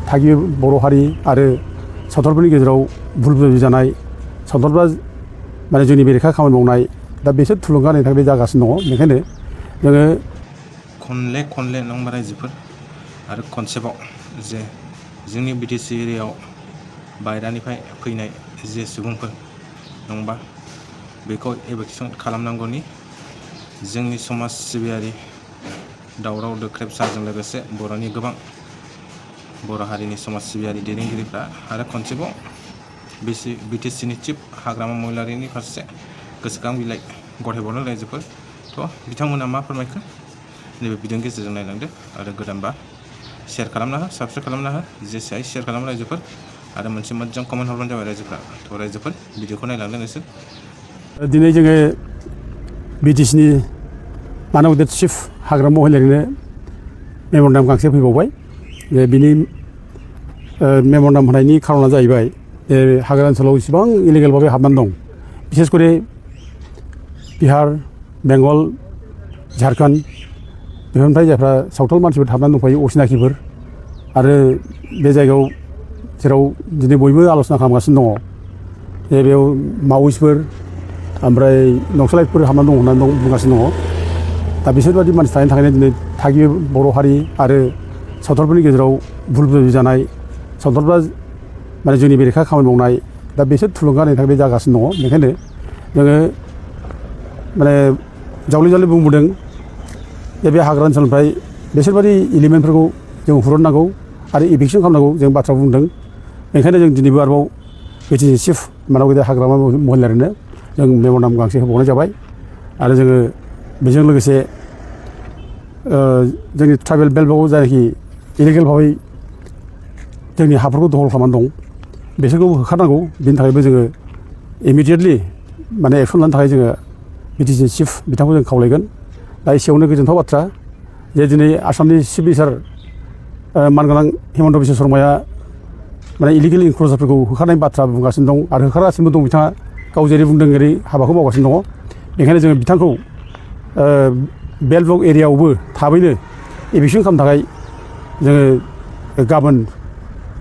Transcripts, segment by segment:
थागिबि बर' हारि आरो सावथालफोरनि गेजेराव भुल बुजाबुजि जानाय सावथालफ्रा माने जोंनि बेरेखा खामानि मावनाय दा बिसोर थुलुंगा होनायनि थाखाय बे जागासिनो दङ। बेखायनो जोङो खनले नंबा रायजोफोर आरो खनसेबाव जे जोंनि बिटिसि एरियायाव बायह्रानिफ्राय फैनाय जे सुबुंफोर नंबा बेखौ एभेक्सन खालामनांगौनि जोंनि समाज सिबियारि दावराव दोख्रेब सारजों लोगोसे बर'नि गोबां बर' हारिनि समाज सिबियारि दैदेनगिरिफ्रा आरो खनसेबाव बिटिसिनि चिफ हाग्रामा महिलारिनि फारसे गोसोखां बिलाइ गथायबावनो रायजोफोर थ' बिथांमोना मा फोरमायखो नैबे भिडिअनि गेजेरजों नायलांदो आरो गोदानबा शेयार खालामना हो साबस्क्राइब खालामना हो जेसे शेयार खालामो रायजोफोर आरो मोनसे मोजां कमेन्ट हरबानो जाबाय रायजोफ्रा थ' रायजोफोर भिडिअखौ नायलांदो नोंसोर। दिनै जोङो बिटिसिनि मानब गेदेर चिफ हाग्रामा महिलारिनो मेम'रेन्डाम गांसे फैबावबाय। बिनि मेम'रेन्डाम होनायनि खारना जाहैबाय हाग्रा ओनसोलाव इसेबां इलिगेल भाबै हाबनानै दं, बिसेस करे बिहार बेंगल झारखन्ड बेफोरनिफ्राय जायफ्रा सावथाल मानसिफोर हाबनानै दंफायो असिनाखिफोर आरो बे जायगायाव जेराव दिनै बयबो आल'सना खालामगासिनो दङ जे बेयाव मावइसफोर ओमफ्राय नक्सालाइटफोर हाबनानै दं होननानै बुंगासिनो दङ। दा बिसोरबादि मानसि थानायनि थाखायनो दिनै थागिबि बर' हारि आरो सावथालफोरनि गेजेराव भुल बुजाबुजि जानाय सावथालफ्रा माने जोंनि बेरेखा खामानि मावनाय दा बिसोर थुलुंगा होनायनि थाखाय बे जागासिनो दङ। बेखायनो जोङो माने जावले बुंबोदों जे बे हाग्रा ओनसोलनिफ्राय बिसोरबादि एलिमेन्टफोरखौ जों हुरननांगौ आरो इभिकसन खालामनांगौ जों बाथ्रा बुंदों। बेनिखायनो जों दिनैबो आरोबाव बिटिसि चिफ मानब गेदेर हाग्रामा महिलारिनो जों मेम'रेन्डाम गांसे होबावनाय जाबाय आरो जोङो बेजों लोगोसे जोंनि ट्राइबेल बेल्टआव जायनाखि इलिगेल भाबै जोंनि हाफोरखौ दखल खालामनानै दं बिसोरखौ होखारनांगौ। बिनि थाखायबो जोङो इमिडियेटलि माने एक्सन लानो थाखाय जोङो बिटिसि चिफ बिथांखौ जों खावलायगोन। दा एसेयावनो गोजोनथाव बाथ्रा जे दिनै आसामनि चिफ मिनिस्टार मानगोनां हिमन्त बिश्व शर्माया माने इलिगेल इनक्ल'जारफोरखौ होखारनायनि बाथ्रा बुंगासिनो दं आरो होखारगासिनो दं। बिथाङा गाव जेरै बुंदों ओरै हाबाखौ मावगासिनो दङ। बेनिखायनो जोङो बिथांखौ बेल्ट ब्लक एरियायावबो थाबैनो इभिकसन खालामनो थाखाय जोङो गाबोन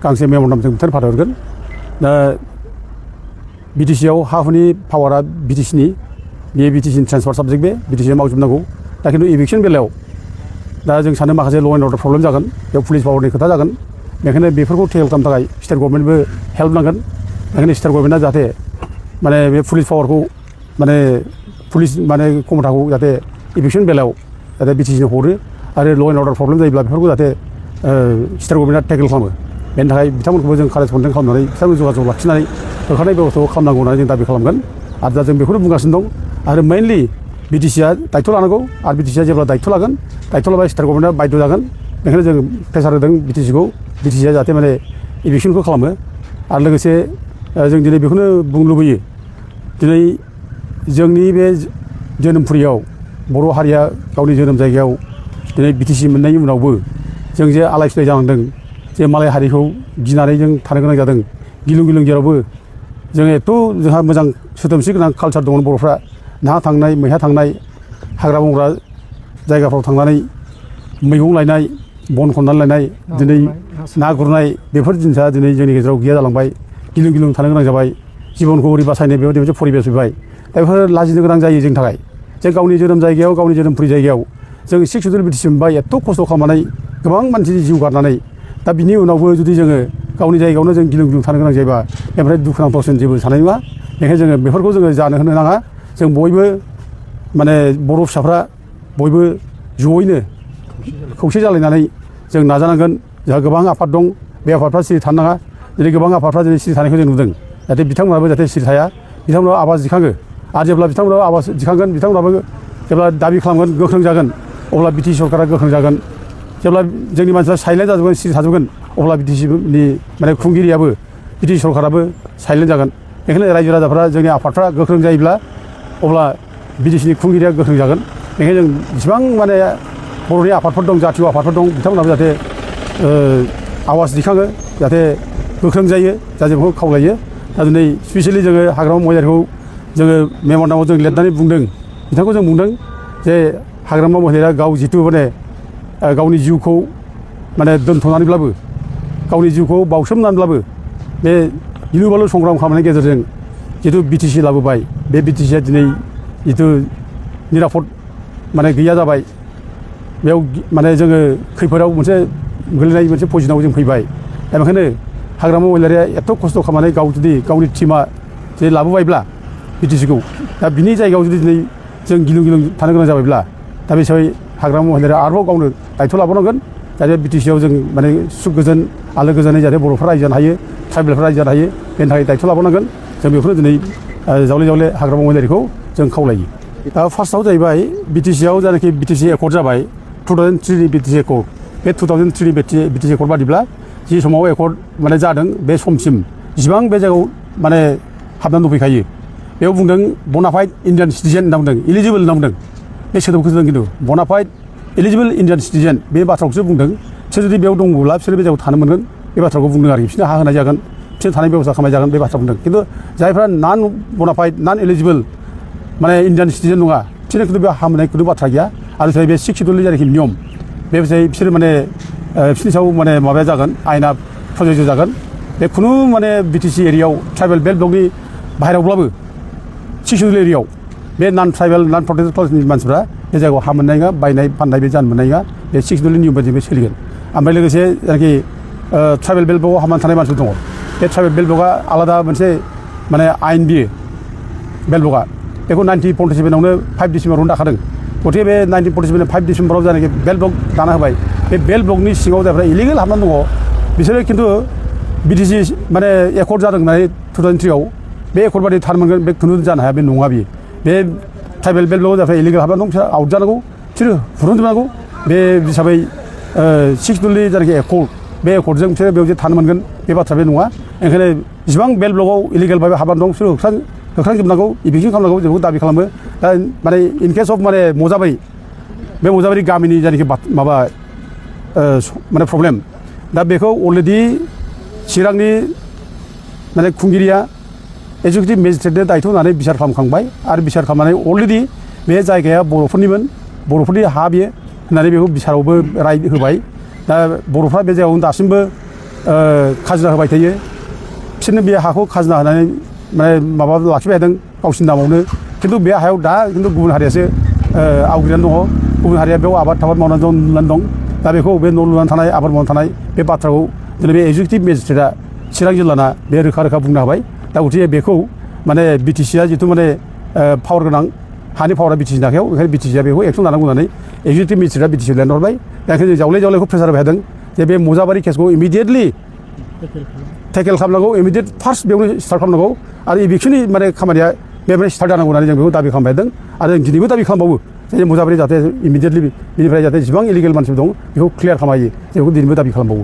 गांसे मेम'रेन्डाम जों बिथांनो फाथायहरगोन। दा बिटिसिआव हा हुनि पावारा बिटिसिनि बेयो बिटिसिनि ट्रेन्सफार साबजेक्ट बे बिटिसिआ मावजोबनांगौ। दा खिन्थु इभिकसन बेलायाव दा जों सानो माखासे ल' एन्ड अर्डार प्रब्लेम जागोन, बेयाव पुलिस पावारनि खोथा जागोन। बेखायनो बेफोरखौ टेकेल खालामनो थाखाय स्टेट गभर्नमेन्टबो हेल्प नांगोन। बेखायनो स्टेट गभर्नमेन्टआ जाहाथे माने बे पुलिस पावारखौ माने पुलिस माने क्षमताखौ जाहाथे इभिकसन बेलायाव जाहाथे बिटिसिनो हरो आरो ल' एन्ड अर्डार प्रब्लेम जायोब्ला बेफोरखौ जाहाथे स्टेट गभर्नमेन्टआ टेकेल खालामो। बेनि थाखाय बिथांमोनखौबो जों कारेजपन्डेन्ट खालामनानै बिथांमोन जगाजग लाखिनानै होखारनाय बेबस्थाखौ खालामनांगौ होननानै जों दाबि खालामगोन। आरो दा जों बेखौनो बुंगासिनो दं आरो मेइनलि बिटिसिआ दायथ' लानांगौ आरो बिटिसिआ जेब्ला दायथ' लागोन दायथ' लाबा स्टेट गभर्नमेन्टआ बायद' जागोन। बेखायनो जों प्रेसार होदों बिटिसिआ जाहाथे माने इभिकसनखौ खालामो। आरो लोगोसे जों दिनै बेखौनो बुंनो लुबैयो दिनै जोंनि बे जोनोमफुरियाव बर' हारिया गावनि जोनोम जायगायाव दिनै बिटिसि मोननायनि उनावबो जों जे आलाय सिलाय जानांदों, जे मालाय हारिखौ गिनानै जों थानो गोनां जादों गिलुं जेरावबो जों एथ' जोंहा मोजां सोदोमस्रि गोनां कालसार दङ बर'फ्रा नाहा थांनाय मैहा थांनाय हाग्रा बंग्रा जायगाफ्राव थांनानै मैगं लायनाय बन खननानै लायनाय दिनै ना गुरनाय बेफोर जिनिसा दिनै जोंनि गेजेराव गैया जालांबाय। गिलुं थानो गोनां जाबाय। जिबनखौ ओरै बासायनाय बेबायदि मोनसे परिबेस फैबाय। दा बेफोर लाजिनो गोनां जायो जोंनि थाखाय जे गावनि जोनोम जायगायाव गावनि जोनोमफुरि जायगायाव जों 6 सिडुल बिटिसि मोनबाय एथ' खस्थ' खालामनानै गोबां मानसिनि जिउ गारनानै दा बिनि उनावबो जुदि जोङो गावनि जायगायावनो जों गिलुं थानो गोनां जायोबा बेनिफ्राय दुखुनांथावसिन जेबो सानाय नङा। बेनिखायनो जोङो बेफोरखौ जोङो जानो होनो नाङा। जों बयबो माने बर' फिसाफ्रा बयबो जयैनो खौसे जालायनानै जों नाजानांगोन। जोंहा गोबां आफाद दं, बे आफादफ्रा सिरि थानो नाङा। दिनै गोबां आफादफ्रा दिनै सिरि थानायखौ जों नुदों। जाहाथे बिथांमोनाबो जाहाथे सिरि थाया, बिथांमोनाबो आवाज दिखाङो आरो जेब्ला बिथांमोनाबो आवाज दिखांगोन बिथांमोनाबो जेब्ला दाबि खालामगोन गोख्रों जागोन अब्ला बिटिसि सरकारा गोख्रों जागोन। जेब्ला जोंनि मानसिफ्रा साइलेन्ट जाजोबगोन सिरि थाजोबगोन अब्ला बिटिसिनि माने खुंगिरियाबो बिटिसि सरकाराबो साइलेन्ट जागोन। बेखायनो रायजो राजाफ्रा जोंनि आफादफ्रा गोख्रों जायोब्ला अब्ला बिटिसिनि खुंगिरिया गोख्रों जागोन। बेखायनो जों जेसेबां माने बर'नि आफादफोर दं, जातीय आफादफोर दं, बिथांमोनाबो जाहाथे आवाज दिखाङो, जाहाथे गोख्रों जायो, दा जों बेखौ खावलायो। दा दिनै स्पेसियेलि जोङो हाग्रामा महिलारिखौ जोङो मेम'रेन्डामाव जों लिरनानै बुंदों, बिथांखौ जों बुंदों जे हाग्रामा महिलारिया गाव जिथु माने गावनि जिउखौ माने दोनथ'नानैब्लाबो गावनि जिउखौ बावसोमनानैब्लाबो बे गिलु बालु संग्राम खालामनायनि गेजेरजों जिथु बिटिसि लाबोबाय बे बिटिसिआ दिनै जिथु निरापद माने गैया जाबाय बेयाव माने जोङो खैफोदाव मोनसे गोलैनाय मोनसे पजिशनाव जों फैबाय दा बेखायनो हाग्रामा महिलारिया एथ' खस्थ' खालामनानै गाव जुदि गावनि टिमा जे लाबोबायब्ला बिटिसिखौ दा बिनि जायगायाव जुदि दिनै जों गिलुं गिलुं थानो गोनां जाबायब्ला दा बे हिसाबै हाग्रामा महिलारिया आरोबाव गावनो दायथ' लाबावनांगोन जाहाथे बिटिसिआव जों माने सुख गोजोन आलो गोजोनै जाहाथे बर'फ्रा रायजो जानो हायो ट्राइबेलफ्रा रायजो जानो हायो बेनि थाखाय दायथ' लाबावनांगोन जों बेखौनो दिनै जावले जावले हाग्रामा महिलारिखौ जों खावलायो दा फार्स्टआव जाहैबाय बिटिसिआव जायनाखि बिटिसि एकर्ड जाबाय 2003 बिटिसि एकर्ड बे 2003 बिटिसि एकर्ड बादिब्ला जि समाव एकर्ड माने जादों बे समसिम जिसिबां बे जायगायाव माने हाबनानै दंफैखायो बेयाव बुंदों बनाफाइड इन्डियान सिटिजेन होनना बुंदों इलिजिबोल होनना बुंदों बे सोदोबखौ जों खिन्थु बनाफाइड इलिजिबोल इन्डियान सिटिजेन बे बाथ्राखौसो बुंदों बिसोर जुदि बेयाव दंब्ला बिसोर बे जायगायाव थानो मोनगोन बे बाथ्राखौ बुंदों आरोखि बिसोरनो हा होनाय जागोन बिसोर थानाय बेबस्था खालामनाय जागोन बे बाथ्रा बुंदों खिन्थु जायफ्रा नन बनाफाइड नन इलिजिबोल माने इन्डियान सिटिजेन नङा बिसोरनो खिन्थु बे हा मोननाय खुनु बाथ्रा गैया आरो बे 6 शिड्युलनि जायनाखि नियम बे बिसोर माने बिसोरनि सायाव माने माबाया जागोन आयेना प्रযোज्य जागोन बे खुनु माने बिटिसि एरियायाव ट्राइबेल बेल्ट ब्लकनि बाहेरायावब्लाबो 6 शिड्युल एरियायाव बे नन ट्राइबेल नन प्रटेक्टेड क्लासनि मानसिफ्रा बे जायगायाव हा मोननाय नङा बायनाय फाननाय बे जानो मोननाय नङा बे 6 शिड्युलनि नियम बायदि बे सोलिगोन ओमफ्राय लोगोसे जायनाखि ट्राइबेल बेल्ट ब्लकआव हाबनानै थानाय मानसिफोर दङ बे ट्राइबेल बेल्ट ब्लकआ आलादा मोनसे माने आयेन बियो बेल्ट ब्लकआ बेखौ 1947आवनो 5 डिसेम्बरावनो दाखादों गथिखे बे 1947 5 डिसेम्बराव जायनाखि बेल्ट ब्लक दाना होबाय बे बेल्ट ब्लकनि सिङाव जायफ्रा इलिगेल हाबनानै दङ बिसोरो खिन्थु बिटिसि माने एकर्ड जादों होननानै 2003आव बे एकर्ड बादि थानो मोनगोन बे खुनु जानो हाया बे नङा बियो बे ट्राइबेल बेल्ट ब्लकआव जायफ्रा इलिगेल हाबनानै दं बिसोर आउट जानांगौ बिसोरो हुरुनजोबनांगौ बे हिसाबै 6 शिड्युलनि जायनाखि एकर्ड बे एकर्डजों बिसोरो बेयाव जे थानो मोनगोन बे बाथ्रा बे नङा ओंखायनो जेसेबां बेल्ट ब्लकआव इलिगेल भाबै हाबनानै दं बिसोरो होख्रांजोबनांगौ इभिकसन खालामनांगौ जों बेखौ दाबि खालामो दा माने इन केस अफ माने मजाबारि बे मजाबारि गामिनि जायनाखि माबा माने प्रब्लेम दा बेखौ अलरेडि चिरांनि माने खुंगिरिया एक्जिकिउटिभ मेजिस्ट्रेटनो दायथ' होनानै बिसार खालामखांबाय आरो बिसार खालामनानै अलरेडि बे जायगाया बर'फोरनिमोन बर'फोरनि हा बेयो होननानै बेखौ बिसारावबो राय होबाय दा बर'फ्रा बे जायगायावनो दासिमबो खाजोना होबाय थायो बिसोरनो बे हाखौ खाजोना होनानै माने माबा लाखिबाय थादों गावसिनि नामावनो खिन्थु बे हायाव दा खिन्थु गुबुन हारियासो आवग्रिनानै दङ गुबुन हारिया बेयाव आबाद मावनानै दं दा बेखौ बे न' लुनानै थानाय आबाद मावनानै थानाय बे बाथ्राखौ दिनै बे एक्जिकिउटिभ मेजिस्ट्रेटआ चिरां जिल्लाना बे रोखा रोखा बुंनो हाबाय दा गथिखे बेखौ माने बिटिसिआ जिथु माने पावार गोनां हानि पावारा बिटिसिनि आखायाव ओंखायनो बिटिसिआ बेखौ एक्सन लानांगौ होननानै एक्जिकिउटिभ मेजिस्ट्रेटआ बिटिसिआव लिरहरबाय दा ओंखायनो जों जावले जावलेखौ प्रेसार होबाय थादों जे बे मजाबारि केसखौ इमिडियेटलि टेकेल खालामनांगौ इमिडियेट फार्स्ट बेयावनो स्टार्ट खालामनांगौ आरो इभिकसननि माने खामानिया बेनिफ्राय स्टार्ट जानांगौ होननानै जों बेखौ दाबि खालामबाय थादों आरो जों दिनैबो दाबि खालामबावो जे मजाबारि जाहाथे इमिडियेटलि बेनिफ्राय जाहाथे जेसेबां इलिगेल मानसिफोर दं बेखौ क्लियार खालामनो हायो जों बेखौ दिनैबो दाबि खालामबावो